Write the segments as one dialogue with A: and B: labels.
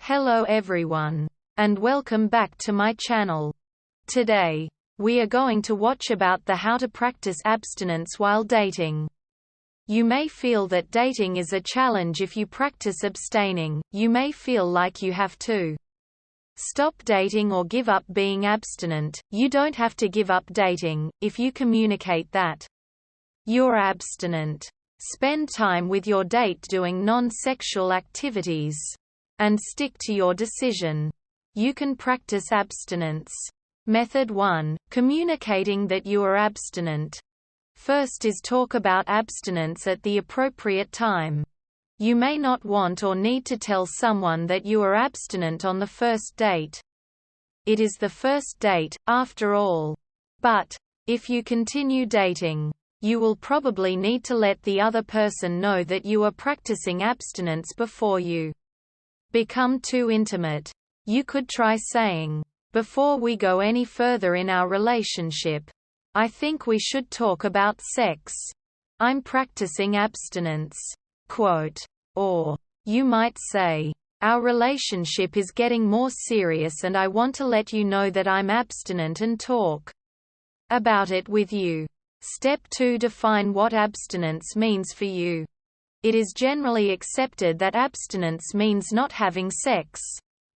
A: Hello everyone, and welcome back to my channel. Today, we are going to watch about the how to practice abstinence while dating. You may feel that dating is a challenge if you practice abstaining. You may feel like you have to stop dating or give up being abstinent. You don't have to give up dating if you communicate that you're abstinent. Spend time with your date doing non-sexual activities and stick to your decision. You can practice abstinence. Method 1. Communicating that you are abstinent. First is talk about abstinence at the appropriate time. You may not want or need to tell someone that you are abstinent on the first date. It is the first date, after all. But if you continue dating, you will probably need to let the other person know that you are practicing abstinence before you become too intimate. You could try saying, "Before we go any further in our relationship, I think we should talk about sex. I'm practicing abstinence." Quote. Or, you might say, "Our relationship is getting more serious and I want to let you know that I'm abstinent and talk about it with you." Step 2. Define what abstinence means for you. It is generally accepted that abstinence means not having sex.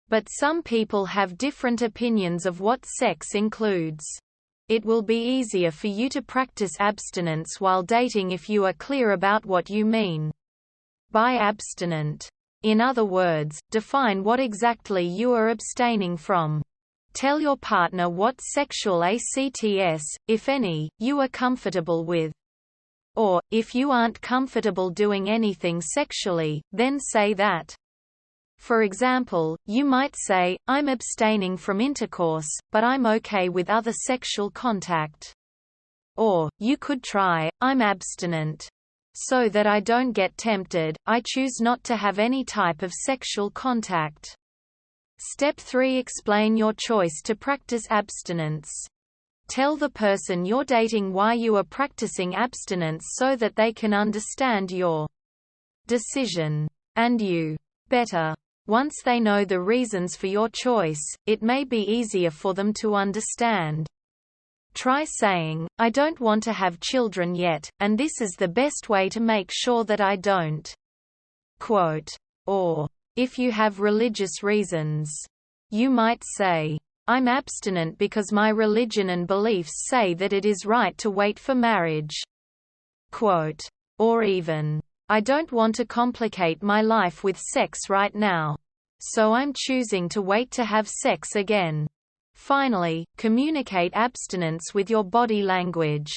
A: But some people have different opinions of what sex includes. It will be easier for you to practice abstinence while dating if you are clear about what you mean by abstinent. In other words, define what exactly you are abstaining from. Tell your partner what sexual acts, if any, you are comfortable with. Or, if you aren't comfortable doing anything sexually, then say that. For example, you might say, "I'm abstaining from intercourse, but I'm okay with other sexual contact." Or, you could try, "I'm abstinent. So that I don't get tempted, I choose not to have any type of sexual contact." Step 3. Explain your choice to practice abstinence. Tell the person you're dating why you are practicing abstinence so that they can understand your decision and you better. Once they know the reasons for your choice, it may be easier for them to understand. Try saying, "I don't want to have children yet, and this is the best way to make sure that I don't." Quote. Or, if you have religious reasons, you might say, "I'm abstinent because my religion and beliefs say that it is right to wait for marriage." Quote. Or even, "I don't want to complicate my life with sex right now. So I'm choosing to wait to have sex again." Finally, communicate abstinence with your body language.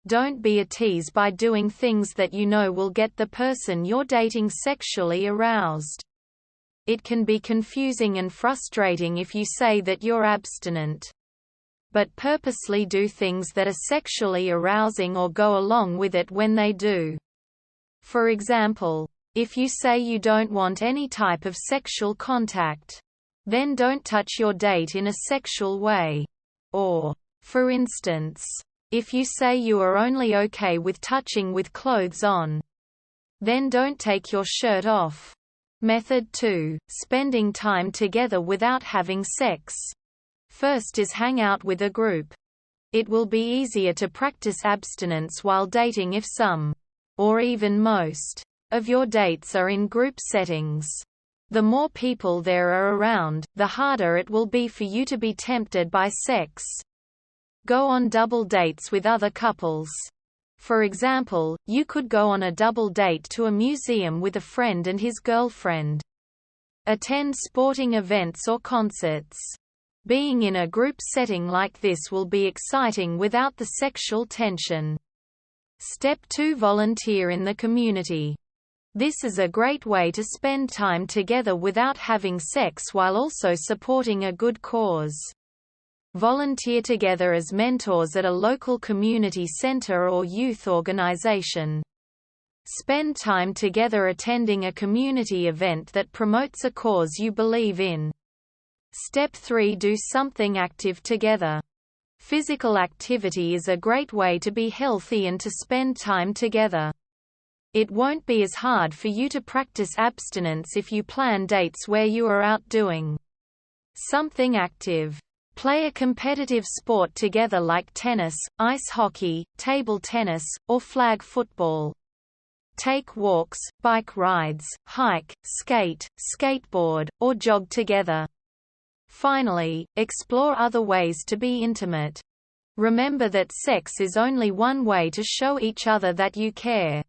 A: Don't be a tease by doing things that you know will get the person you're dating sexually aroused. It can be confusing and frustrating if you say that you're abstinent, but purposely do things that are sexually arousing or go along with it when they do. For example, if you say you don't want any type of sexual contact, then don't touch your date in a sexual way. Or, for instance, if you say you are only okay with touching with clothes on, then don't take your shirt off. Method 2. Spending time together without having sex. First is hang out with a group. It will be easier to practice abstinence while dating if some, or even most, of your dates are in group settings. The more people there are around, the harder it will be for you to be tempted by sex. Go on double dates with other couples. For example, you could go on a double date to a museum with a friend and his girlfriend. Attend sporting events or concerts. Being in a group setting like this will be exciting without the sexual tension. Step 2. Volunteer in the community. This is a great way to spend time together without having sex while also supporting a good cause. Volunteer together as mentors at a local community center or youth organization. Spend time together attending a community event that promotes a cause you believe in. Step 3. Do something active together. Physical activity is a great way to be healthy and to spend time together. It won't be as hard for you to practice abstinence if you plan dates where you are out doing something active. Play a competitive sport together like tennis, ice hockey, table tennis, or flag football. Take walks, bike rides, hike, skate, skateboard, or jog together. Finally, explore other ways to be intimate. Remember that sex is only one way to show each other that you care.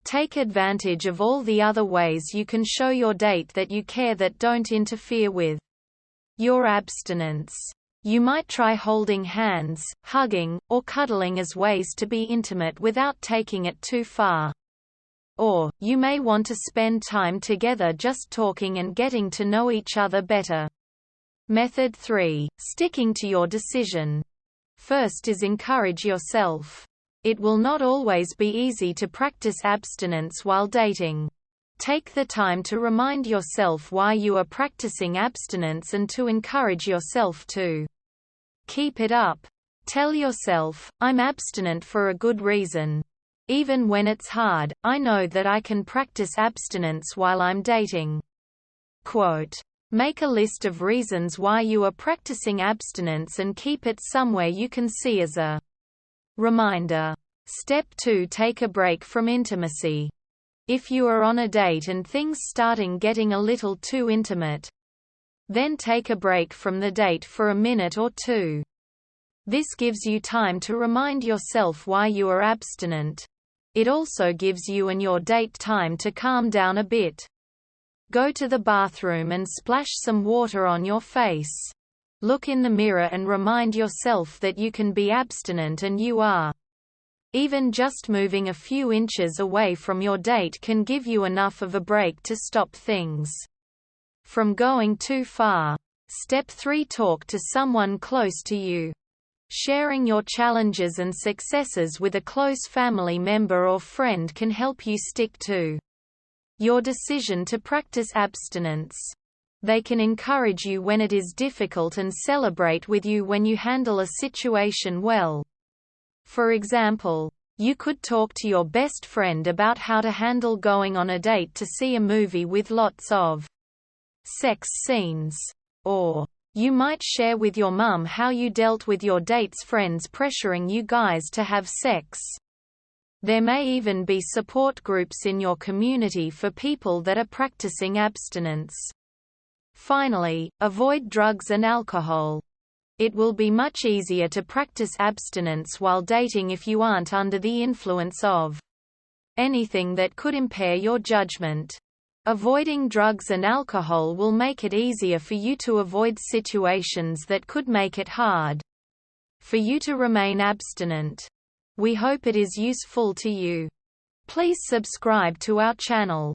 A: Take advantage of all the other ways you can show your date that you care that don't interfere with your abstinence. You might try holding hands, hugging, or cuddling as ways to be intimate without taking it too far. Or, you may want to spend time together just talking and getting to know each other better. Method 3. Sticking to your decision. First is encourage yourself. It will not always be easy to practice abstinence while dating. Take the time to remind yourself why you are practicing abstinence and to encourage yourself to keep it up. Tell yourself, I'm abstinent for a good reason. Even when it's hard, I know that I can practice abstinence while I'm dating. Quote. Make a list of reasons why you are practicing abstinence and keep it somewhere you can see as a reminder. Step 2. Take a break from intimacy. If you are on a date and things starting getting a little too intimate, then take a break from the date for a minute or two. This gives you time to remind yourself why you are abstinent. It also gives you and your date time to calm down a bit. Go to the bathroom and splash some water on your face. Look in the mirror and remind yourself that you can be abstinent and you are. Even just moving a few inches away from your date can give you enough of a break to stop things from going too far. Step 3. Talk to someone close to you. Sharing your challenges and successes with a close family member or friend can help you stick to your decision to practice abstinence. They can encourage you when it is difficult and celebrate with you when you handle a situation well. For example, you could talk to your best friend about how to handle going on a date to see a movie with lots of sex scenes. Or, you might share with your mum how you dealt with your date's friends pressuring you guys to have sex. There may even be support groups in your community for people that are practicing abstinence. Finally, avoid drugs and alcohol. It will be much easier to practice abstinence while dating if you aren't under the influence of anything that could impair your judgment. Avoiding drugs and alcohol will make it easier for you to avoid situations that could make it hard for you to remain abstinent. We hope it is useful to you. Please subscribe to our channel.